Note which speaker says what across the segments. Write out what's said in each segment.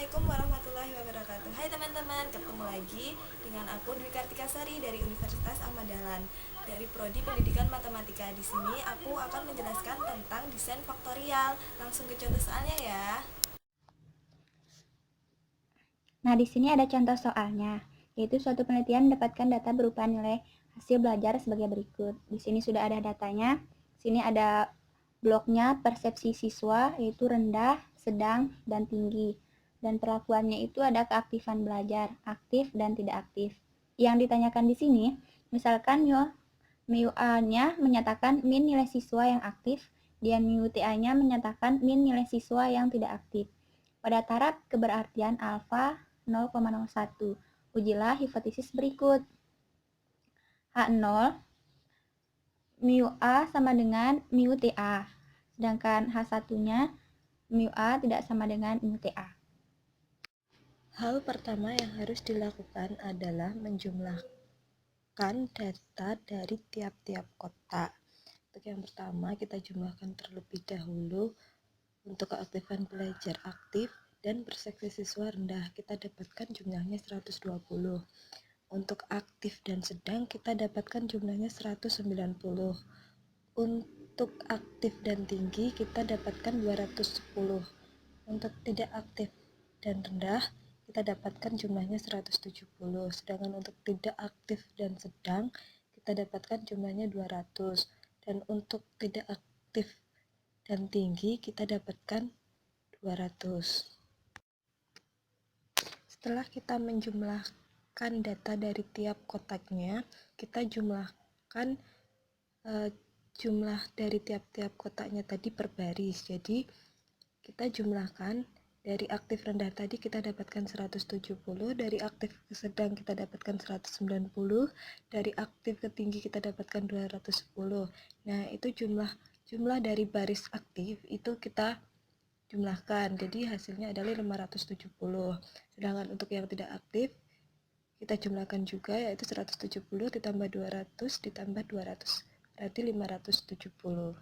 Speaker 1: Assalamualaikum warahmatullahi wabarakatuh. Hai teman-teman, ketemu lagi dengan aku Dwi Kartika Sari dari Universitas Ahmad Dahlan dari Prodi Pendidikan Matematika. Di sini aku akan menjelaskan tentang desain faktorial. Langsung ke contoh soalnya ya.
Speaker 2: Nah, di sini ada contoh soalnya, yaitu suatu penelitian mendapatkan data berupa nilai hasil belajar sebagai berikut. Di sini sudah ada datanya. Di sini ada bloknya persepsi siswa, yaitu rendah, sedang, dan tinggi. Dan perlakuannya itu ada keaktifan belajar, aktif dan tidak aktif. Yang ditanyakan di sini, misalkan mu A-nya menyatakan min nilai siswa yang aktif, dan mu TA-nya menyatakan min nilai siswa yang tidak aktif. Pada taraf keberartian alfa 0,01. Ujilah hipotesis berikut. H0 mu A sama dengan mu TA. Sedangkan H1-nya mu A tidak sama dengan mu TA.
Speaker 3: Hal pertama yang harus dilakukan adalah menjumlahkan data dari tiap-tiap kotak. Untuk yang pertama, kita jumlahkan terlebih dahulu untuk keaktifan belajar aktif dan persepsi siswa rendah. Kita dapatkan jumlahnya 120. Untuk aktif dan sedang, kita dapatkan jumlahnya 190. Untuk aktif dan tinggi, kita dapatkan 210. Untuk tidak aktif dan rendah, kita dapatkan jumlahnya 170. Sedangkan untuk tidak aktif dan sedang, kita dapatkan jumlahnya 200. Dan untuk tidak aktif dan tinggi, kita dapatkan 200. Setelah kita menjumlahkan data dari tiap kotaknya, kita jumlahkan jumlah dari tiap-tiap kotaknya tadi per baris. Jadi kita jumlahkan dari aktif rendah tadi kita dapatkan 170, dari aktif ke sedang kita dapatkan 190, dari aktif ke tinggi kita dapatkan 210. Nah, itu jumlah dari baris aktif itu kita jumlahkan. Jadi hasilnya adalah 570. Sedangkan untuk yang tidak aktif kita jumlahkan juga, yaitu 170 ditambah 200 ditambah 200. Berarti 570.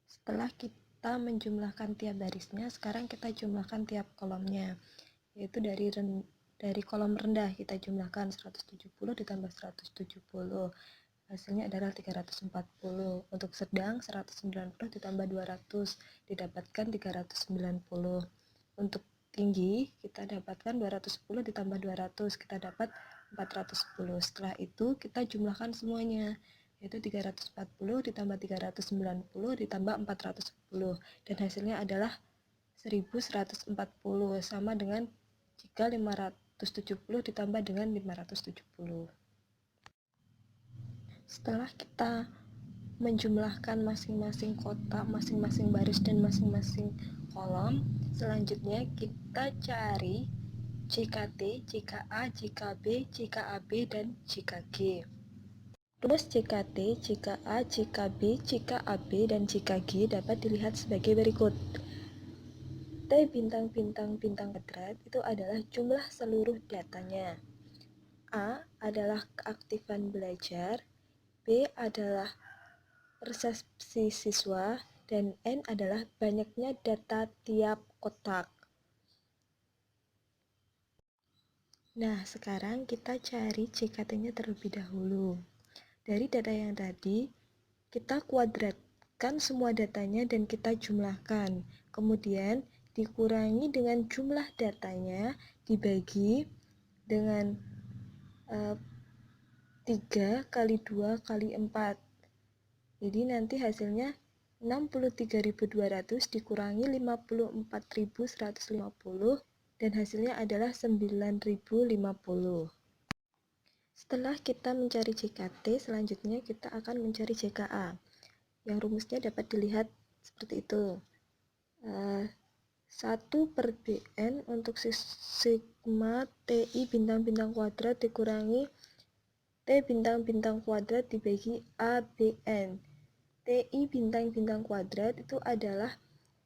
Speaker 3: Setelah kita menjumlahkan tiap barisnya, sekarang kita jumlahkan tiap kolomnya, yaitu dari kolom rendah kita jumlahkan 170 ditambah 170. Hasilnya adalah 340. Untuk sedang 190 ditambah 200 didapatkan 390. Untuk tinggi kita dapatkan 210 ditambah 200, kita dapat 410. Setelah itu kita jumlahkan semuanya, yaitu 340 ditambah 390 ditambah 410, dan hasilnya adalah 1140, sama dengan jika 570 ditambah dengan 570. Setelah kita menjumlahkan masing-masing kotak, masing-masing baris, dan masing-masing kolom, selanjutnya kita cari JKT, JKA, JKB, JKAB, dan JKG. Rumus JKT, JKA, JKB, JKAB, dan JKG dapat dilihat sebagai berikut. T bintang-bintang-bintang kuadrat itu adalah jumlah seluruh datanya. A adalah keaktifan belajar, B adalah persepsi siswa, dan N adalah banyaknya data tiap kotak. Nah, sekarang kita cari JKT-nya terlebih dahulu. Dari data yang tadi, kita kuadratkan semua datanya dan kita jumlahkan. Kemudian dikurangi dengan jumlah datanya dibagi dengan 3 kali 2 kali 4. Jadi nanti hasilnya 63.200 dikurangi 54.150 dan hasilnya adalah 9.050. Setelah kita mencari JKT, selanjutnya kita akan mencari JKA. Yang rumusnya dapat dilihat seperti itu. 1/Bn untuk sigma TI bintang-bintang kuadrat dikurangi T bintang-bintang kuadrat dibagi ABN. TI bintang-bintang kuadrat itu adalah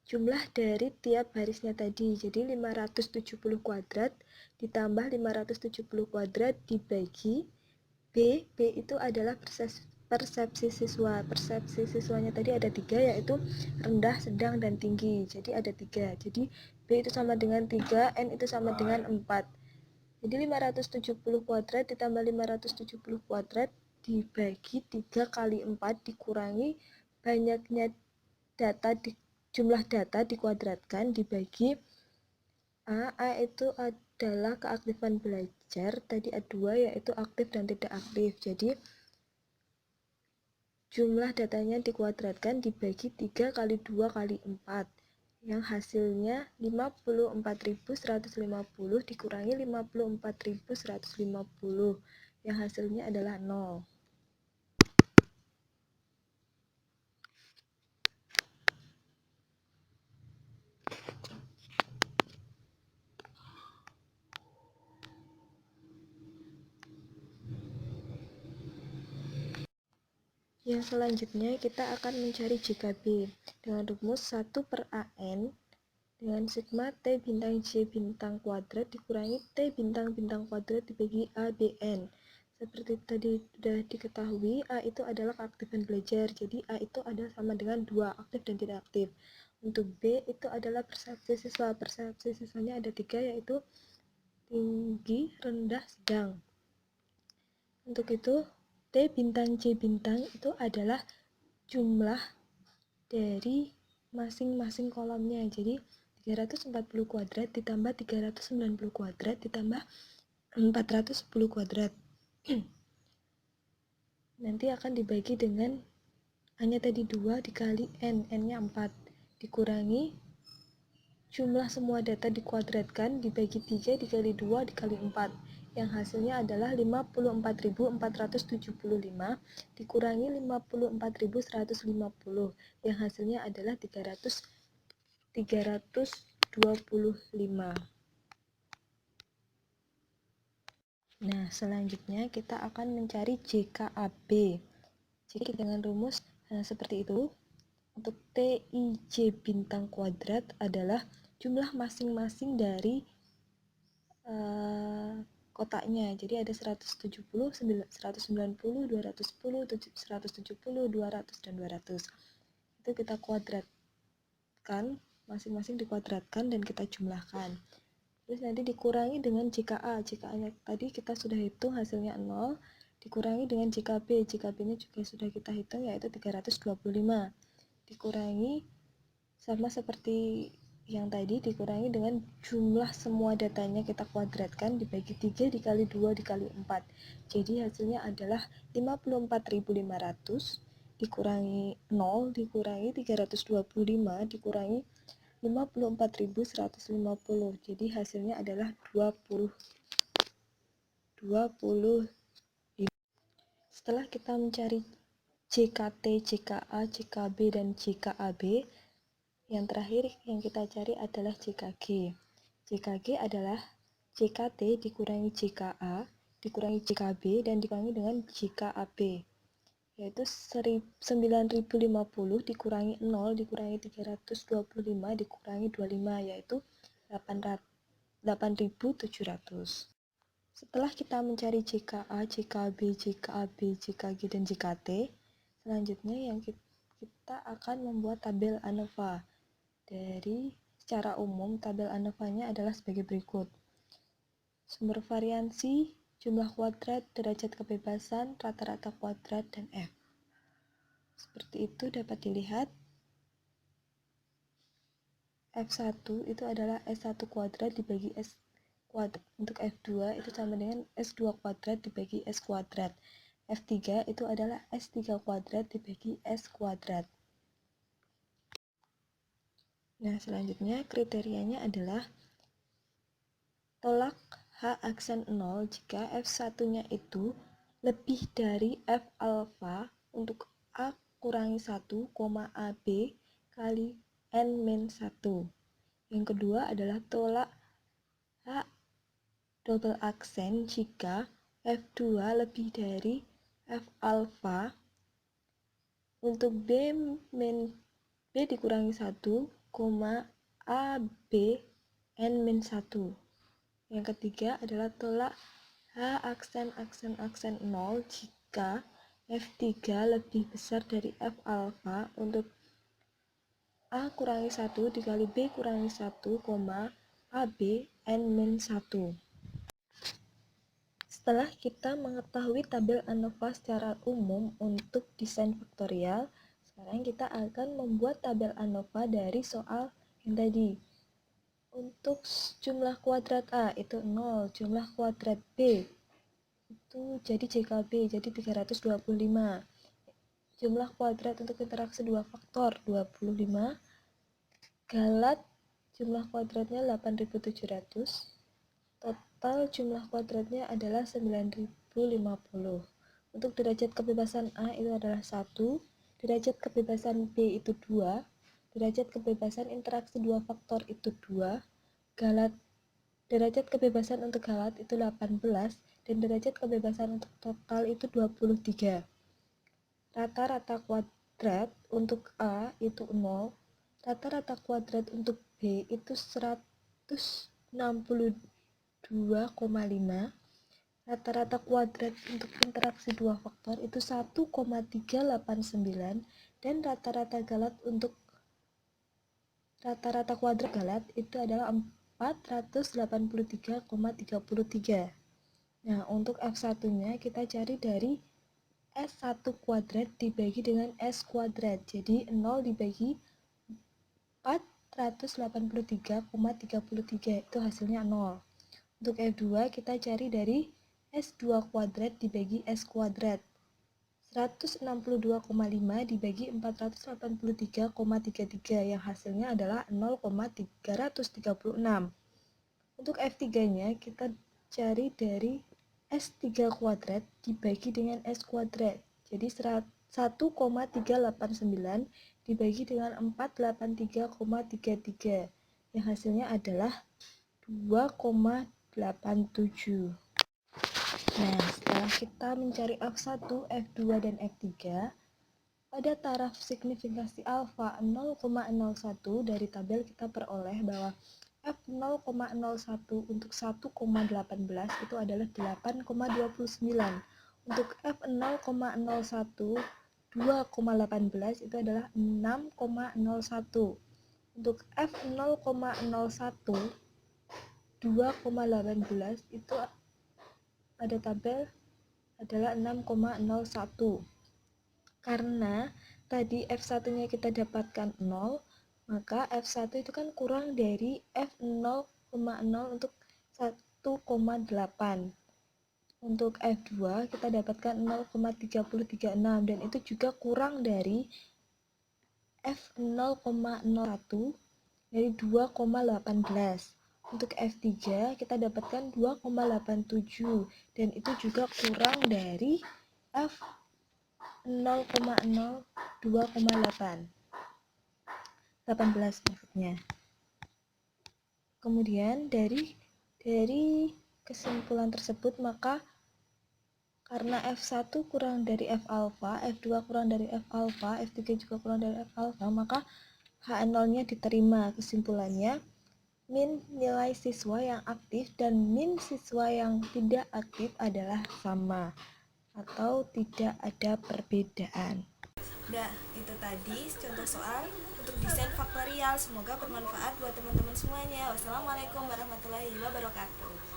Speaker 3: jumlah dari tiap barisnya tadi. Jadi 570 kuadrat ditambah 570 kuadrat dibagi B. B itu adalah persepsi siswa. Persepsi siswanya tadi ada 3, yaitu rendah, sedang, dan tinggi. Jadi ada 3. Jadi B itu sama dengan 3, N itu sama dengan 4. Jadi 570 kuadrat ditambah 570 kuadrat dibagi 3 kali 4 dikurangi banyaknya jumlah data dikuadratkan dibagi A itu adalah keaktifan belajar, tadi A2 yaitu aktif dan tidak aktif. Jadi jumlah datanya dikuadratkan dibagi 3 kali 2 kali 4 yang hasilnya 54.150 dikurangi 54.150 yang hasilnya adalah 0. Yang selanjutnya kita akan mencari JKB dengan rumus 1/AN dengan sigma T bintang J bintang kuadrat dikurangi T bintang bintang kuadrat dibagi A BN. Seperti tadi sudah diketahui, A itu adalah keaktifan belajar, jadi A itu adalah sama dengan 2, aktif dan tidak aktif. Untuk B itu adalah persepsi siswa. Persepsi siswanya ada 3, yaitu tinggi, rendah, sedang. Untuk itu T bintang J bintang itu adalah jumlah dari masing-masing kolomnya. Jadi 340 kuadrat ditambah 390 kuadrat ditambah 410 kuadrat. Nanti akan dibagi dengan A-nya tadi 2 dikali N, N-nya 4, dikurangi jumlah semua data dikuadratkan dibagi 3 dikali 2 dikali 4. Yang hasilnya adalah 54.475 dikurangi 54.150. Yang hasilnya adalah 325. Nah, selanjutnya kita akan mencari JKAB. Jadi dengan rumus seperti itu. Untuk TIJ bintang kuadrat adalah jumlah masing-masing dari kotaknya. Jadi ada 170, 190, 210, 170, 200, dan 200. Itu kita kuadratkan, masing-masing dikuadratkan dan kita jumlahkan. Terus nanti dikurangi dengan JKA. JKA-nya tadi kita sudah hitung, hasilnya 0. Dikurangi dengan JKB. JKB-nya juga sudah kita hitung, yaitu 325. Dikurangi sama seperti yang tadi, dikurangi dengan jumlah semua datanya kita kuadratkan dibagi 3 dikali 2 dikali 4. Jadi hasilnya adalah 54.500 dikurangi 0 dikurangi 325 dikurangi 54.150. Jadi hasilnya adalah 20. Setelah kita mencari JKT, JKA, JKB, dan JKAB, yang terakhir yang kita cari adalah JKG. JKG adalah JKT dikurangi JKA, dikurangi JKB, dan dikurangi dengan JKAB, yaitu 9.050 dikurangi 0 dikurangi 325 dikurangi 25, yaitu 8.700. Setelah kita mencari JKA, JKB, JKAB, JKG, dan JKT, selanjutnya yang kita akan membuat tabel ANOVA. Dari secara umum, tabel ANOVA-nya adalah sebagai berikut. Sumber variansi, jumlah kuadrat, derajat kebebasan, rata-rata kuadrat, dan F. Seperti itu dapat dilihat. F1 itu adalah S1 kuadrat dibagi S kuadrat. Untuk F2 itu sama dengan S2 kuadrat dibagi S kuadrat. F3 itu adalah S3 kuadrat dibagi S kuadrat. Nah, selanjutnya kriterianya adalah tolak H aksen 0 jika F1-nya itu lebih dari F alfa untuk A kurangi 1, AB kali N-1. Yang kedua adalah tolak H double aksen jika F2 lebih dari F alfa untuk B dikurangi 1, AB N-1. Yang ketiga adalah tolak H aksen 0 jika F3 lebih besar dari F alfa untuk A kurangi 1 dikali B kurangi 1, AB N min 1. Setelah kita mengetahui tabel ANOVA secara umum untuk desain faktorial, sekarang kita akan membuat tabel ANOVA dari soal yang tadi. Untuk jumlah kuadrat A itu 0, jumlah kuadrat B itu jadi JKB, jadi 325. Jumlah kuadrat untuk interaksi dua faktor 25. Galat jumlah kuadratnya 8700. Total jumlah kuadratnya adalah 9050. Untuk derajat kebebasan A itu adalah 1, derajat kebebasan B itu 2, derajat kebebasan interaksi dua faktor itu 2, galat derajat kebebasan untuk galat itu 18, dan derajat kebebasan untuk total itu 23. Rata-rata kuadrat untuk A itu 0, rata-rata kuadrat untuk B itu 162,5, rata-rata kuadrat untuk interaksi dua faktor itu 1,389, dan rata-rata kuadrat galat itu adalah 483,33. Nah, untuk F1-nya kita cari dari S1 kuadrat dibagi dengan S kuadrat. Jadi 0 dibagi 483,33 itu hasilnya 0. Untuk F2 kita cari dari S2 kuadrat dibagi S kuadrat. 162,5 dibagi 483,33 yang hasilnya adalah 0,336. Untuk F3-nya kita cari dari S3 kuadrat dibagi dengan S kuadrat. Jadi 1,389 dibagi dengan 483,33 yang hasilnya adalah 2,87. Nah, setelah kita mencari F1, F2, dan F3, pada taraf signifikasi alfa 0,01 dari tabel kita peroleh bahwa F0,01 untuk 1,18 itu adalah 8,29. Untuk F0,01 2,18 itu adalah 6,01. Untuk F0,01 2,18 itu pada tabel adalah 6,01. Karena tadi F1-nya kita dapatkan 0, maka F1 itu kan kurang dari F0,0 untuk 1,8. Untuk F2 kita dapatkan 0,3036 dan itu juga kurang dari F0,01 dari 2,18. Untuk F3 kita dapatkan 2,87 dan itu juga kurang dari F0,0 2,8. 18 maksudnya. Kemudian dari kesimpulan tersebut, maka karena F1 kurang dari F alfa, F2 kurang dari F alfa, F3 juga kurang dari F alfa, maka HN0-nya diterima. Kesimpulannya, min nilai siswa yang aktif dan min siswa yang tidak aktif adalah sama atau tidak ada perbedaan.
Speaker 1: Udah, itu tadi contoh soal untuk desain faktorial. Semoga bermanfaat buat teman-teman semuanya. Wassalamualaikum warahmatullahi wabarakatuh.